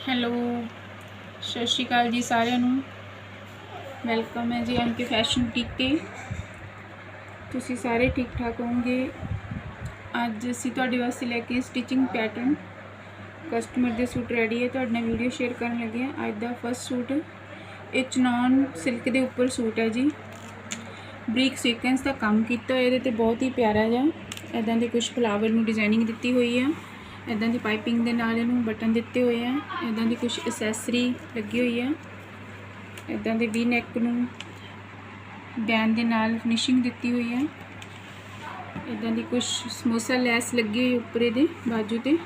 Hello, ਸਤਿ ਸ਼੍ਰੀ ਅਕਾਲ ਜੀ ਸਾਰਿਆਂ ਨੂੰ। ਵੈਲਕਮ ਹੈ ਜੀ ਐਮ ਕੇ ਫੈਸ਼ਨ ਬੁਟੀਕ 'ਤੇ। ਤੁਸੀਂ ਸਾਰੇ ਠੀਕ ਠਾਕ ਹੋਵੋਗੇ। ਅੱਜ ਅਸੀਂ ਤੁਹਾਡੇ ਵਾਸਤੇ ਲੈ ਕੇ ਸਟਿਚਿੰਗ ਪੈਟਰਨ ਕਸਟਮਰ ਦੇ ਸੂਟ ਰੈਡੀ ਹੈ, ਤੁਹਾਡੇ ਨਾਲ ਵੀਡੀਓ ਸ਼ੇਅਰ ਕਰਨ ਲੱਗੇ ਹਾਂ। ਅੱਜ ਦਾ ਫਸਟ ਸੂਟ ਇਹ ਚਨੌਨ ਸਿਲਕ ਦੇ ਉੱਪਰ ਸੂਟ ਹੈ ਜੀ। ਬਰੀਕ ਸੀਕੁਐਂਸ ਦਾ ਕੰਮ ਕੀਤਾ ਹੋਇਆ, ਇਹਦੇ ਤੇ ਬਹੁਤ ਹੀ ਪਿਆਰਾ ਜਿਹਾ ਇੱਦਾਂ ਦੇ ਕੁਝ ਫਲਾਵਰ ਨੂੰ ਡਿਜ਼ਾਈਨਿੰਗ ਦਿੱਤੀ ਹੋਈ ਆ। ਇੱਦਾਂ ਦੀ ਪਾਈਪਿੰਗ ਦੇ ਨਾਲ ਇਹਨੂੰ ਬਟਨ ਦਿੱਤੇ ਹੋਏ ਆ। ਇੱਦਾਂ ਦੀ ਕੁਝ ਐਸੈਸਰੀ ਲੱਗੀ ਹੋਈ ਆ। ਇੱਦਾਂ ਦੇ ਵੀ ਨੈਕ ਨੂੰ ਬੈਨ ਦੇ ਨਾਲ ਫਿਨਿਸ਼ਿੰਗ ਦਿੱਤੀ ਹੋਈ ਹੈ। ਇੱਦਾਂ ਦੀ ਕੁਝ ਸਮੋਸਾ ਲੈਸ ਲੱਗੀ ਹੋਈ ਉੱਪਰ ਇਹਦੇ ਬਾਜੂ ਤੇ।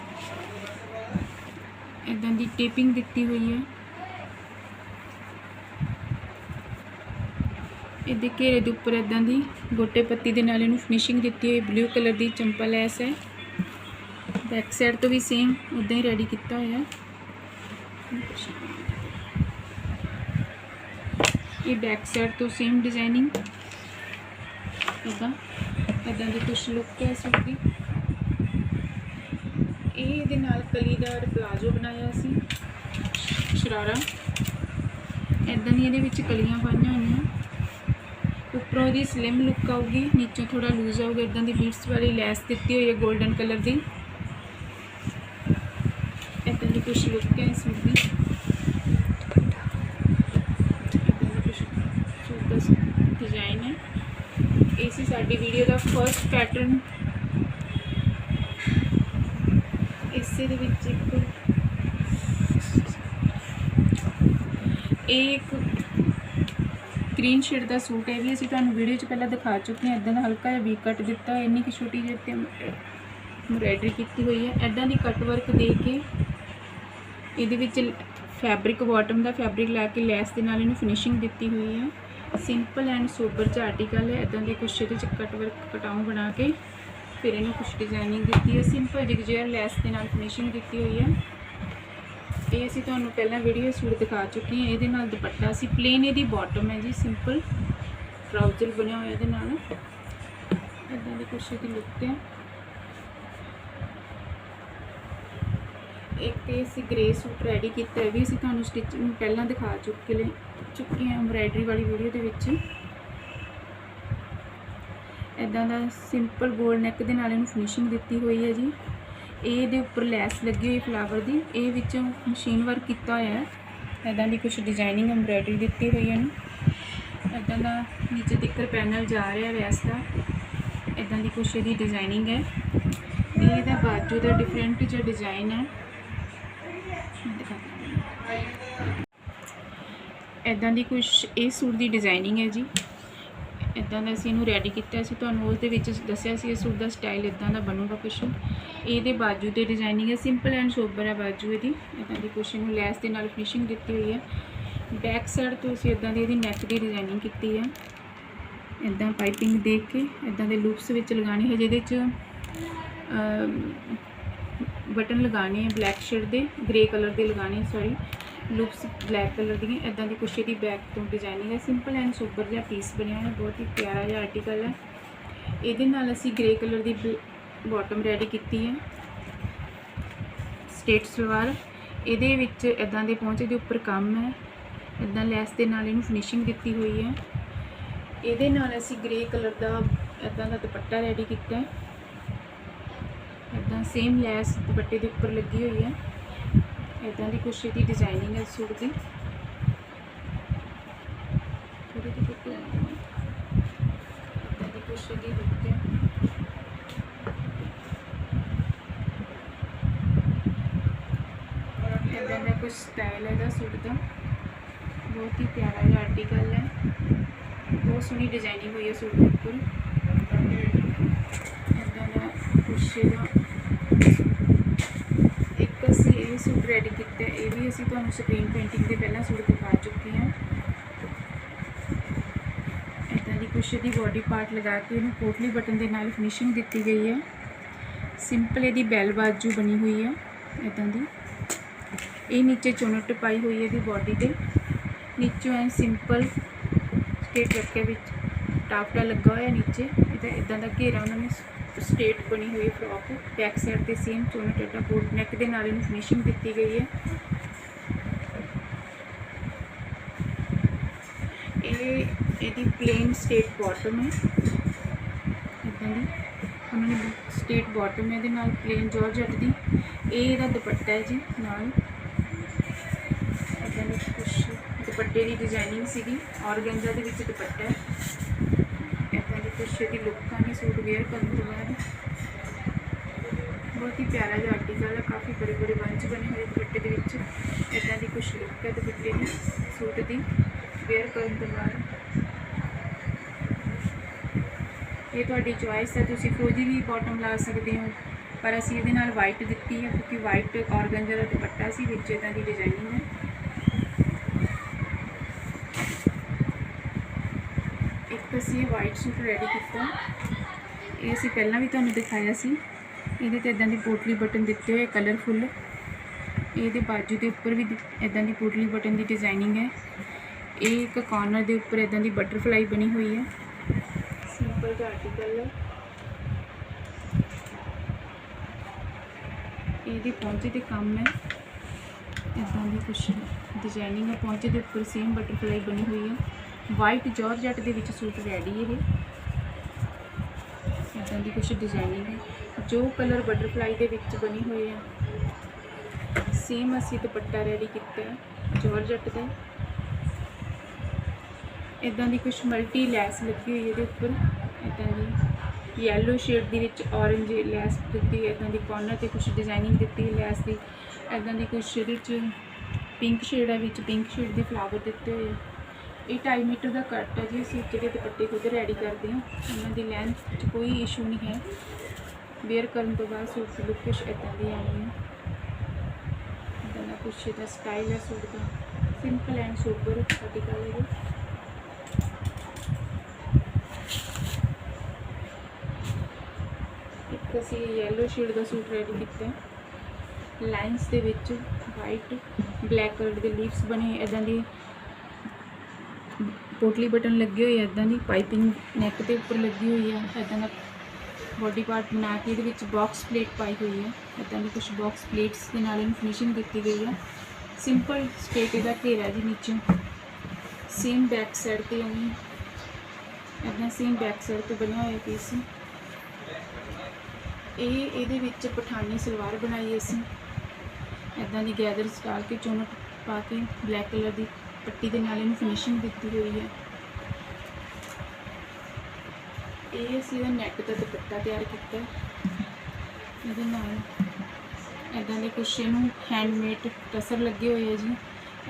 ਇੱਦਾਂ ਦੀ ਟੇਪਿੰਗ ਦਿੱਤੀ ਹੋਈ ਹੈ। ਇਹਦੇ ਘੇਰੇ ਦੇ ਉੱਪਰ ਇੱਦਾਂ ਦੀ ਗੋਟੇ ਪੱਤੀ ਦੇ ਨਾਲ ਇਹਨੂੰ ਫਿਨਿਸ਼ਿੰਗ ਦਿੱਤੀ ਹੋਈ। ਬਲੂ ਕਲਰ ਦੀ ਚੰਪਾ ਲੈਸ ਹੈ। बैक साइड तो भी सेम उदा ही रेडी किया होया। ये बैक साइड तो सेम डिजाइनिंग इदा इदा की कुछ लुक है सूट की। ये कलीदार प्लाजो बनाया सी शरारा। इदा दी ये कलियां पाइया हुई। उपरों दी स्लिम लुक आऊगी, नीचों थोड़ा लूज आऊगा। इदा की बीट्स वाली लैस दी हुई है गोल्डन कलर की। इदा की कुछ लुक है सूट की। कुछ सूट का डिजाइन है। इसी साडी वीडियो का फर्स्ट पैटर्न। इसे एक ग्रीन शेड का सूट है, भी असीं तुहानूं वीडियो च पहला दिखा चुके हैं। इदां दा हल्का जिहा वी कट दिता है, इन्नी कि छोटी जी एम्ब्रॉयडरी की हुई है। इदां दी कट वर्क दे के ये फैब्रिक बॉटम का फैब्रिक लैके लैस के नाल इन्हूं फिनिशिंग दी हुई है। सिंपल एंड सोबर च आर्टिकल है। इदां दे कुछ ये कट वर्क कटाऊं बना के फिर इन्हूं कुछ डिजाइनिंग दी है। सिंपल जिगजेयर लैस के नाल फिनिशिंग दी हुई है। ये असीं तुहानूं पहलां वीडियो सूट दिखा चुके हैं। ये नाल दुपट्टा सी प्लेन, ये बॉटम है जी। सिंपल ट्राउजर बनिया होया इहदे नाल। इदां दी कुछ ये लुक है। एक तो असी ग्रे सूट रेडी किया है, भी असीं तुहानूं स्टिचिंग पहलां दिखा चुके हैं एम्ब्रॉयडरी वाली वीडियो दे विच। इदां दा सिंपल गोल नैक दे नाल इहनूं फिनिशिंग दी हुई है जी। ये दे उपर लैस लगी हुई फ्लावर की। ये विचों मशीन वर्क किया होया है। इदां दी कुछ डिजाइनिंग एम्ब्रॉयडरी दी हुई है। इदां दा नीचे तक पैनल जा रहा है लैस का। इदां दी कुछ इहदी डिजाइनिंग है। ये बाजू का डिफरेंट जो डिजाइन है। इदां दी कुछ इस सूट की डिजाइनिंग है जी। इदां दा असीं इहनूं रेडी किया। असीं तुहानूं उस दे विच दस्सिया सी इस सूट का स्टाइल इदां दा बनूगा कुछ। ये बाजू ते डिजाइनिंग है, सिंपल एंड सोबर है बाजू इहदी। इदां दी कुछ इहनूं लैस दे नाल फिनिशिंग दी हुई है। बैक साइड तो असीं इदां दी इहदी नैक की डिजाइनिंग की है। इदां पाइपिंग दे के इदां दे लूप्स विच लगाने है, जिहदे च बटन लगाने हैं ब्लैक शेड दे, ग्रे कलर के लगाने, सॉरी लुप्स ब्लैक कलर दी। इदां दी कुछ इहदी बैक तो डिजाइनिंग है। सिंपल एंड सोबर जिहा पीस बनया है, बहुत ही प्यारा जिहा आर्टिकल है। इहदे नाल असीं ग्रे कलर की बॉटम रेडी की है, स्ट्रेट सलवार। इहदे विच इदां दे पहुंचे दे उपर कम है। इदां लैस दे नाल इहनूं फिनिशिंग दी हुई है। इहदे नाल असीं ग्रे कलर का इदां दा दुपट्टा रेडी किया है। इदां सेम लैस दुपट्टे के उपर लगी हुई है। इदां दी कुछ इहदी डिजाइनिंग है सूट की। इदां दी कुछ इहदी लुक है। इदां दा कुछ स्टाइल है इहदा सूट का। बहुत ही प्यारा जिहा आर्टिकल है। बहुत सोहनी डिजाइनिंग हुई है सूट के उपर। इदां दा कुछ एक असीं ये सूट रेडी किया। ये भी असीं तुहानूं स्क्रीन पेंटिंग के पहला सूट दिखा चुके हैं। इदां दी कुछ इहदी बॉडी पार्ट लगा के इहनूं पोटली बटन के नाल फिनिशिंग दी गई है। सिंपल इहदी बैल बाजू बनी हुई है। इदां दी ये नीचे चुनट पाई हुई है इहदी बॉडी ते। नीचों एन सिंपल स्ट्रेट रखे विच टापटा लगा हुआ नीचे। इदां दा घेरा उन्होंने स्ट्रेट बनी हुई फ्रॉक। बैक साइड पर सेम चोना टेढ़ा बोट नैक के नाल इहनूं फिनिशिंग दी गई है। ਇਹਦੀ प्लेन स्टेट बॉटम है, इदां दी उन्होंने स्टेट बॉटम है, नाल प्लेन जॉर्जेट दी। ਇਹਦਾ दुपट्टा है जी, नाल इदां दी कुछ दुपट्टे की डिजाइनिंग सी ऑर्गेंजा दे विच दुपट्टा है। इदां दी कुछ इसदी लुक आनी सूट वेयर करने तो बाद। बहुत ही प्यारा जिहा आर्टिकल है, काफ़ी बड़े बड़े बंच बने हुए दुपट्टे के विच। इदां दी कुछ लुक है दुपट्टे की सूट की वेयर करने तो बाद। ये तुहाडी चॉइस है, तुसीं फ्रोजी भी बॉटम ला सकते हो, पर असीं इहदे नाल वाइट दित्ती है क्योंकि वाइट ऑर्गेंजा का दुपट्टा सी, विच इदां दी डिजाइनिंग है। एक तो असीं वाइट सूट रेडी किया, ये असीं पहलां भी तुहानूं दिखाया सी। ਇਹਦੇ ਤੇ ਇਦਾਂ ਦੀ ਪੋਟਲੀ ਬਟਨ ਦਿੱਤੇ ਹੋਏ ਕਲਰਫੁੱਲ। ਇਹਦੇ ਬਾਜੂ ਦੇ ਉੱਪਰ ਵੀ ਇਦਾਂ ਦੀ ਪੋਟਲੀ ਬਟਨ ਦੀ ਡਿਜ਼ਾਈਨਿੰਗ ਹੈ। ਇਹ ਇੱਕ ਕਾਰਨਰ ਦੇ ਉੱਪਰ ਇਦਾਂ ਦੀ ਬਟਰਫਲਾਈ ਬਣੀ ਹੋਈ ਹੈ। ਸਿੰਪਲ ਜਿਹਾ ਆਰਟੀਕਲ ਹੈ। ਇਹਦੇ ਪੌਂਚੇ ਤੇ ਕੰਮ ਹੈ, ਇਦਾਂ ਦੀ ਕੁਛ ਡਿਜ਼ਾਈਨਿੰਗ ਹੈ। ਪੌਂਚੇ ਦੇ ਉੱਪਰ ਸੇਮ ਬਟਰਫਲਾਈ ਬਣੀ ਹੋਈ ਹੈ। ਵਾਈਟ ਜॉर्जेट ਦੇ ਵਿੱਚ ਸੂਟ ਰੈਡੀ ਇਹ इदां दी कुछ डिजाइनिंग है। जो कलर बटरफ्लाई दे विच बनी हुई है, सेम असी दुपट्टा रेडी किया है जॉर्जेट दे। इदां दी कुछ मल्टी लैस लगी हुई है उपर, इदां दी येलो शेड दी विच ऑरेंज लैस दी, इदां दी कॉर्नर ते कुछ डिजाइनिंग दी लैस दी। इदां दी कुछ इहदे पिंक शेड है, विच पिंक शेड दे फ्लावर दिते हुए। ये 2.5 मीटर का कट है जी। असीं ਜਿਹੜੇ दुपट्टे खुद रेडी करते हैं, उन्होंने लैंथ कोई इशू नहीं है। वेयर करने तो बाद सूट की लुक कुछ इदां दी आनी है। इदां दा कुछ इहदा स्टाइल है सूट का, सिंपल एंड सोबर आर्टिकल है। एक असीं येलो शेड का सूट रेडी किया, lines they which white black colour के लीव्स बने, इदां दी पोटली बटन लगे हुए, इदां दी पाइपिंग नैक के उपर लगी हुई है। इदां दा बॉडी पार्ट बना के इहदे विच बॉक्स प्लेट पाई हुई है। इदां दी कुछ बॉक्स प्लेट्स के नाल फिनिशिंग दी गई है। सिंपल स्ट्रेट इहदा घेरा जी नीचों, सेम बैक साइड पे उवें इदां सेम बैक साइड पे बनिया होया पीस। इहदे विच पठानी सलवार बनाई असीं, इदां दी गैदर स्टाइल के चुन पा के ब्लैक कलर की पट्टी के नाल फिनिशिंग दी हुई है। ये असीं नैट का दुपट्टा तैयार किया, इहदे नाल इदां दे कुछ इहनूं हैंडमेड टसर लगे हुए है जी।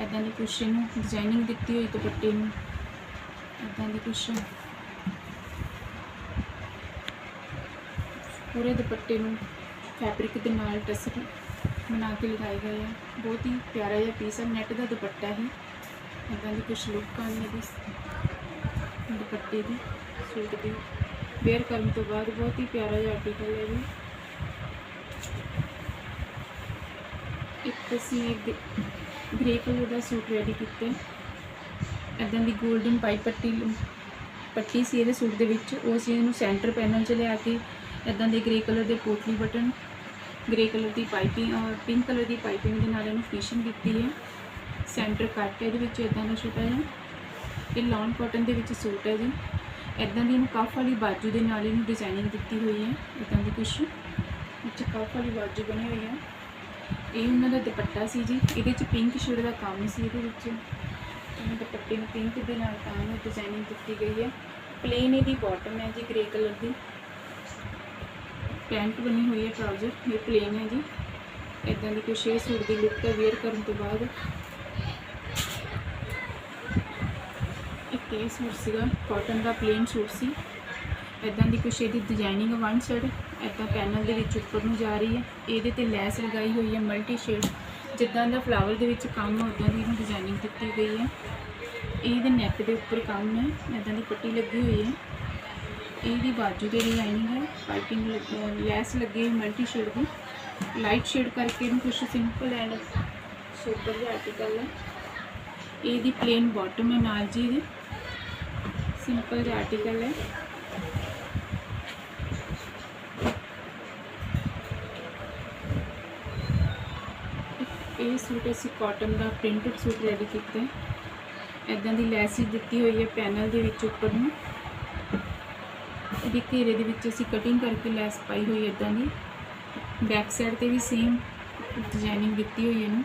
इदां दी कुछ इहनूं डिजाइनिंग दी हुई दुपट्टे नूं, इदां दी कुछ पूरे दुपट्टे नूं फैब्रिक के नाल टसर बना के लगाए गए हैं। बहुत ही प्यारा जिहा पीस है, नैट का दुपट्टा है। इदां दी कुछ लुक आनी है दुपट्टे की सूट की। वेयर करने तो बाद बहुत ही प्यारा जिहा आर्टिकल है जी। एक असीं ग्रे कलर का सूट रेडी किया, इदां दी गोल्डन पाइप पट्टी सी इहदे सूट दे विच, ओह असीं इहनूं सेंटर पैनल च लिया के इदां दे ग्रे कलर के पोटली बटन, ग्रे कलर की पाइपिंग और पिंक कलर की पाइपिंग के नाल इहनूं फिनिशिंग दी है। सेंटर कट है इदां दा छोटा जिहा। ये लॉन कॉटन के विच सूट है जी। इदां दी कफ वाली बाजू के नाल इहनूं डिजाइनिंग दी हुई है। इदां दी कुछ विच कफ वाली बाजू बनी हुई है। ये उन्हां दा दुपट्टा सी जी। इहदे च पिंक शेड का काम सी, इहदे विच दुपट्टे नूं पिंक दे नाल काम डिजाइनिंग दी गई है। प्लेन इहदी बॉटम है जी, ग्रे कलर की पैंट बनी हुई है, ट्राउजर ये प्लेन है जी। इदां दी कुछ ये सूट की लुक है वेयर करने तो बाद। एक ये सूट सीगा कॉटन का प्लेन सूट सी, इदां दी कुछ इहदी डिजाइनिंग वन साइड इदां पैनल दे विच उपर नूं जा रही है। इहदे ते लैस लगाई हुई है मल्टी शेड, जिद्दां दा फ्लावर दे विच काम है उदां दी इहनूं डिजाइनिंग दी गई है। इहदे नैक दे उपर काम है, इदां दी पट्टी लगी हुई है। इहदी बाजू ते डिजाइनिंग है, पाइपिंग लैस लगी हुई मल्टी शेड की, लाइट शेड करके इहनूं कुछ सिंपल एंड सुपर जिहा आर्टिकल है। इहदी प्लेन बॉटम है नाल जी, इहदे सिंपल जिहा आर्टिकल है। ये सूट असी कॉटन का प्रिंटेड सूट रेडी किया, इदां दी लैस दित्ती हुई है पैनल दे विच उपर नूं। इहदे घेरे दे विच असीं कटिंग करके लैस पाई हुई है इदां दी। बैक साइड ते भी सेम डिजाइनिंग दित्ती हुई है।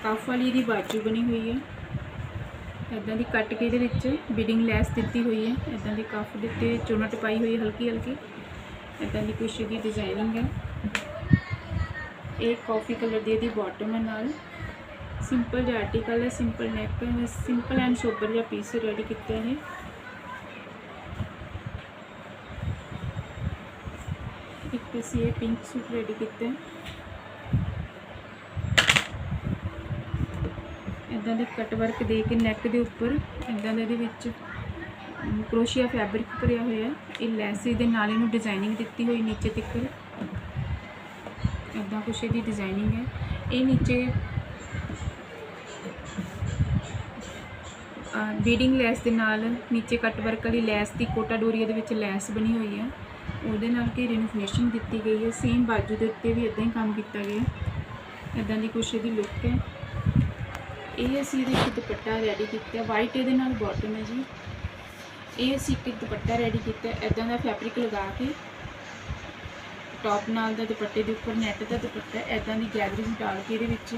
कफ वाली इहदी बाजू बनी हुई है, इदां दी कट के इहदे विच बीडिंग लैस दित्ती हुई है। इदां दी कफ दित्ते चुनट पाई हुई है हल्की हल्की, इदां दी कुछ इहदी डिजाइनिंग है। एक कॉफ़ी कलर दी इहदी बॉटम है, नाल सिंपल जिहा आर्टिकल है, सिंपल नैक है, सिंपल एंड सोबर जिहा पीस रेडी किया है। एक असीं ये पिंक सूट रेडी किया है, इदां दे कट वर्क दे के नैक दे उपर इदां दे विच क्रोशिया फैब्रिक भरिया होया है। ये लैस दे नाल इहनूं डिजाइनिंग दित्ती हुई नीचे तक, इदां कुछ इहदी डिजाइनिंग है। ये नीचे बीडिंग लैस दे नाल नीचे कट वर्क वाली लैस दी कोटा डोरी दे विच लैस बनी हुई है, उहदे नाल घेरे नूं फिनिशिंग दित्ती गई है। सेम बाजू दे उत्ते भी इदां ही काम किया गया, इदां दी कुछ इहदी लुक है। ये असीं इहदे विच दुपट्टा रेडी किया, वाइट इहदे नाल बॉटम है जी। ये असीं एक दुपट्टा रेडी किया, इदां दा फैब्रिक लगा के टॉप नाल दा दुपट्टे दे उपर नैट दा दुपट्टा इदां दी गैदरिंग डाल के इहदे विच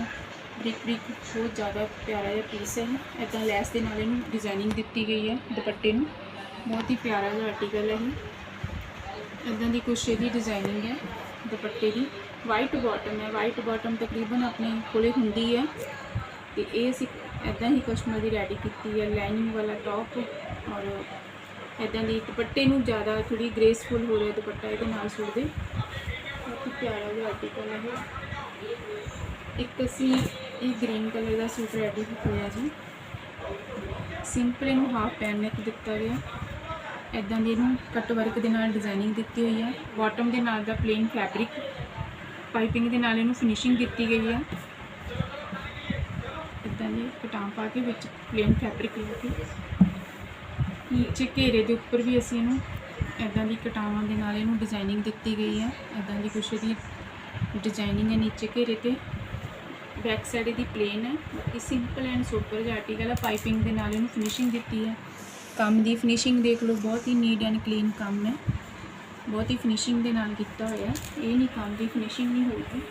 ब्रिक ब्रिक बहुत ज़्यादा प्यारा जिहा पीस है। इदां लैस दे नाल इहनूं डिजाइनिंग दित्ती गई है दुपट्टे नूं, बहुत ही प्यारा जिहा आर्टिकल है। इदां दी कुछ इहदी डिजाइनिंग है दुपट्टे की। वाइट बॉटम है, वाइट बॉटम तकरीबन अपने कोले हुंदी है, तो ये असीं इदां ही कस्टमर दी रेडी की है। लाइनिंग वाला टॉप और इदां दी दुपट्टे नूं ज़्यादा थोड़ी ग्रेसफुल हो रहा दुपट्टा इहदे नाल सूट दे, बहुत ही प्यारा जिहा आर्टिकल है। एक असीं ये ग्रीन कलर का सूट रेडी होया जी, सिंपल इनू हाफ पैन नैक दिता गया, इदां दी इनू कट वर्क दे नाल डिजाइनिंग दित्ती हुई है। बॉटम दे नाल दा प्लेन फैब्रिक पाइपिंग दे नाल इनू फिनिशिंग दित्ती गई है। इदां दी कटां पा के विच प्लेन फैब्रिक लगा के नीचे घेरे दे उपर भी असीं इनू इदां दी कटावां दे नाल इनू डिजाइनिंग दित्ती गई है। इदां दी कुछ इहदी डिजाइनिंग है नीचे घेरे ते। बैक साइड दी प्लेन है, बाकी सिंपल एंड सोबर जिहा आर्टिकल है। पाइपिंग दे नाल इहनूं फिनिशिंग दित्ती है। काम दी फिनिशिंग देख लो, बहुत ही नीट एंड क्लीन काम है, बहुत ही फिनिशिंग दे नाल कीता होया। ये नहीं काम दी फिनिशिंग नहीं होगी।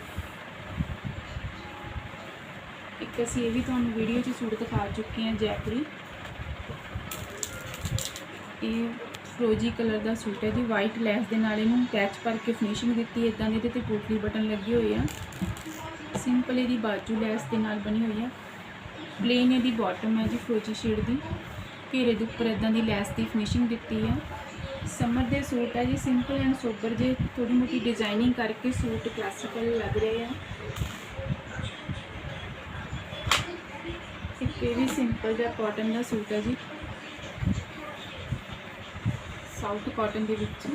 एक असीं ये भी तुहानूं वीडियो 'च सूट दिखा चुके हैं जयपुरी। ये फिरोजी कलर का सूट है जी, वाइट लैस दे नाल इहनूं पैच भर के फिनिशिंग दित्ती है। इदां दे इहदे ते पोटली बटन लगे हुए हैं। सिंपल इहदी बाजू लैस दे नाल बनी हुई है। प्लेन इहदी बॉटम है जी फिरोजी शेड दी, घेरे दे उपर इदां दी लैस दी फिनिशिंग दित्ती है। समर दे सूट है जी, सिंपल एंड सोबर जे थोड़ी मोटी डिजाइनिंग करके सूट क्लासिकल लग रहे हैं। एक ये भी सिंपल जिहा कॉटन का सूट है जी, साउथ कॉटन दे विच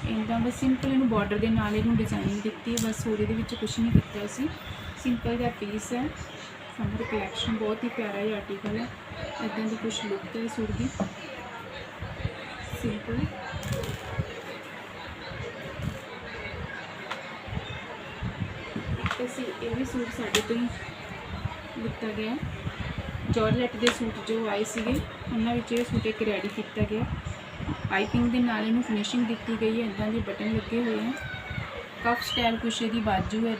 इदां बस सिंपल इनू बॉर्डर के नाल इनू डिजाइनिंग दित्ती है। बस होर इहदे विच कुछ नहीं किया सी, सिंपल जिहा पीस है। समर कलैक्शन बहुत ही प्यारा जिहा आर्टिकल है। इदां दी कुछ लुक है सूट की, सिंपल असीं ये भी सूट साडे तो ही लिता गया। जॉर्जेट के सूट जो आए सीगे उन्हां विच ये सूट एक रेडी किया गया। पाइपिंग के नाल इनू फिनिशिंग दी गई है। इदां दे बटन लगे हुए हैं। कफ स्टाइल कुछ इहदी बाजू है,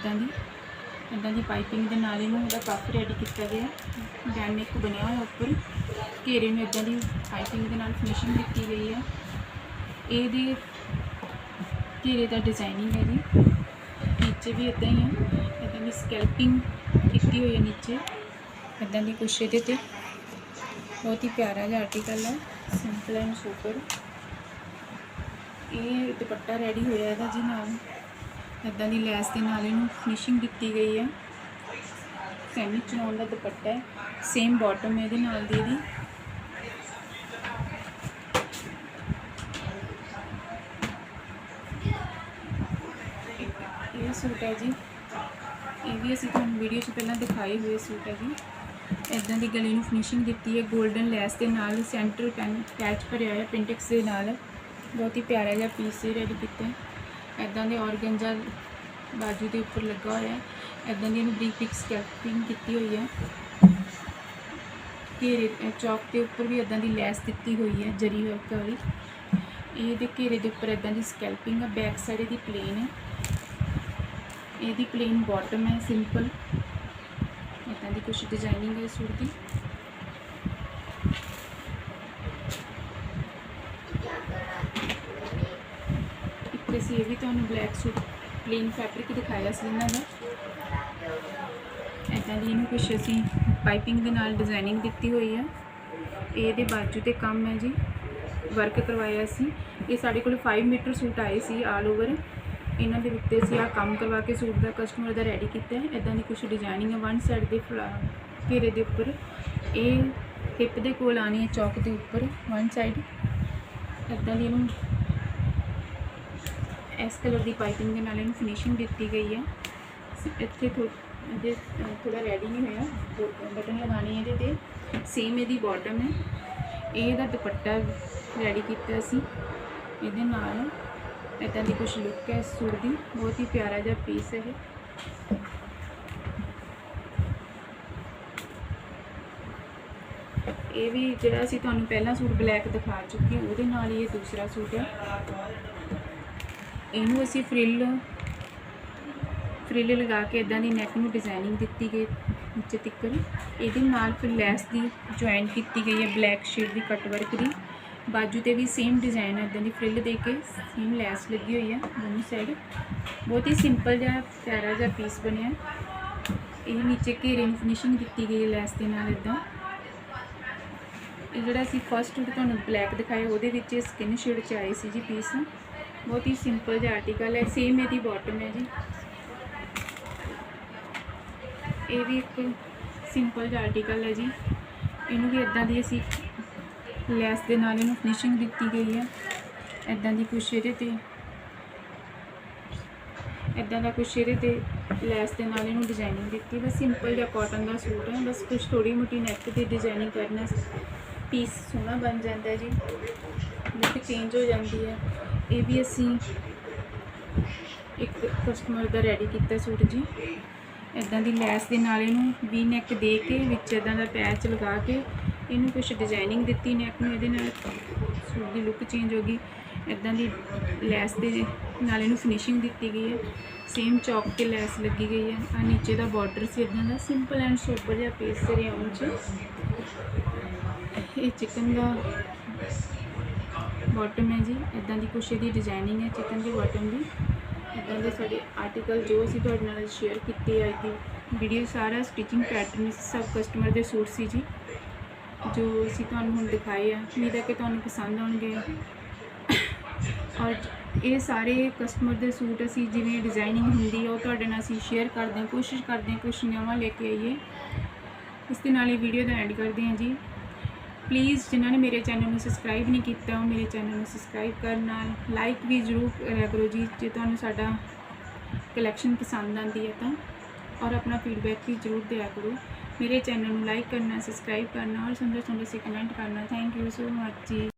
इदां दी पाइपिंग के नाल इनू इहदा कफ रेडी किया गया। डैन नेक बनया हुआ उपर, घेरे में इदां दी पाइपिंग के नाल फिनिशिंग दी गई है। इहदी घेरे का डिजाइनिंग है जी, नीचे भी इदां ही है, इदां दी स्कैल्पिंग की हुई है नीचे, इदां दी कुछ इहदे ते बहुत ही प्यारा जिहा आर्टिकल है, सिंपल एंड सुपर। ये दुपट्टा रेडी होया है जी नाल, इदां दी लैस के नाल इनू फिनिशिंग दी गई है। सैमी चनौन का दुपट्टा है, सेम बॉटम है इहदे नाल दी इहदी। ये सूट है जी, ये भी असीं तुहानूं वीडियो 'च पहलां दिखाए हुए सूट है जी। इदां दी गले नूं फिनिशिंग दी है, गोल्डन लैस के नाल सेंटर पैच भरिया है पिंटेक्स के नाल। बहुत ही प्यारा जिहा पीस रेडी किया है। इदां दे ऑर्गेंजा बाजू के उपर लगा हुआ है, इदां दी इहनूं ब्रीक ब्रीक स्कैल्पिंग की हुई है। घेरे चौक के उपर भी इदां दी लैस दित्ती हुई है जरी वर्क वाली। ये घेरे के उपर इदां दी स्कैल्पिंग है। बैक साइड इसकी प्लेन है, ये प्लेन बॉटम है सिंपल। इदां दी कुछ डिजाइनिंग है सूट की। एक असीं ये भी तुहानूं ब्लैक सूट प्लेन फैब्रिक दिखाया सी इन्हां दा। इदां दी इहनूं कुछ असीं पाइपिंग दे नाल डिजाइनिंग दित्ती हुई है। ये बाजू ते काम है जी, वर्क करवाया सी। ये साडे कोल 5 मीटर सूट आए सी ऑल ओवर। इन्हां दे उत्ते असीं आह काम करवा के सूट दा कस्टमर दा रेडी कीता है। इदां दी कुछ डिजाइनिंग है। वन साइड दे घेरे दे उपर ये हिप दे कोल आनी है, चौक दे उपर वन साइड इदां दी इहनूं इस कलर की पाइपिंग के नाल इहनूं फिनिशिंग दित्ती गई है। इत्थे थोड़ा रेडी नहीं होया, बटन लगाने ये ते सेम ये बॉटम है। ये दुपट्टा रेडी किया असीं इहदे नाल। इदां दी कुछ लुक है इस सूट की, बहुत ही प्यारा जिहा पीस है। ये भी जिहड़ा असीं तुहानूं पहला सूट ब्लैक दिखा चुके हैं, उहदे नाल ये दूसरा सूट है। इहनूं असीं फ्रिल लगा के इदां दी नैक नूं डिजाइनिंग दित्ती गई नीचे तिक्कर। इहदे नाल फिर लैस दी ज्वाइन की गई है ब्लैक शेड की कट वर्क की। बाजू ते भी सेम डिजाइन है, इदां दी फ्रिल दे के सेम लैस लगी हुई है दोनों साइड। बहुत ही सिंपल जिहा प्यारा जिहा पीस बनिया। ये नीचे घेरे नूं फिनिशिंग दित्ती गई है लैस दे नाल इदां। ये जिहड़ा असीं फर्स्ट सूट तुहानूं ब्लैक दिखाया उहदे विच स्किन शेड च आए सी जी पीस। बहुत ही सिंपल जिहा आर्टिकल है। सेम ये बॉटम है जी। ये भी एक सिंपल जिहा आर्टिकल है जी। इनू भी इदां दी असीं लैस दे नाल इनू फिनिशिंग दित्ती गई है। इदां दी कुछ इहदे ते इदां दा कुछ इहदे ते लैस दे नाल इनू डिजाइनिंग दित्ती। बस सिंपल जिहा कॉटन का सूट है। बस कुछ थोड़ी मोटी नैक ते डिजाइनिंग करना पीस सोहना बन जाता है जी, लुक चेंज हो जाती है। ये भी असीं एक कस्टमर दा रेडी किया सूट जी। इदां दी लैस दे नाल इहनूं वी नैक दे के विच इदां दा पैच लगा के इहनूं कुछ डिजाइनिंग दित्ती नैक नूं। इहदे नाल सूट की लुक चेंज हो गई। इदां दी लैस दे नाल इहनूं फिनिशिंग दित्ती गई है। सेम चौक ते लैस लगी गई है। आ नीचे दा बॉर्डर से इदां दा सिंपल एंड सोबर जिहा पीस रेआउंड च। ये चिकन का बॉटम है जी। इदां दी कुछ इहदी डिजाइनिंग है चिकन की बॉटम की। इदां दे साडे आर्टिकल जो असीं तुहाडे नाल शेयर कीते अज दी वीडियो सारा स्टिचिंग पैटर्न सब कस्टमर के सूट सी जी, जो असीं तुहानूं हुण दिखाए आ। उम्मीद है कि तुहानूं पसंद आउणगे। और ये सारे कस्टमर के सूट असीं जिवें डिजाइनिंग हुंदी है वो तुहाडे नाल असीं शेयर करदे हां, कोशिश करते हैं कुछ नवां लेके आइए। इस दे नाल वीडियो दा एंड करते हैं जी। प्लीज़ जिन्होंने मेरे चैनल में सबसक्राइब नहीं किया मेरे चैनल में सबसक्राइब करना, लाइक भी जरूर करा करो जी जो तुहानूं साडा कलैक्शन पसंद आती है तो। और अपना फीडबैक भी जरूर दिया करो। मेरे चैनल में लाइक करना, सबसक्राइब करना और सुंदर सुंदर से कमेंट करना। Thank you so much ji.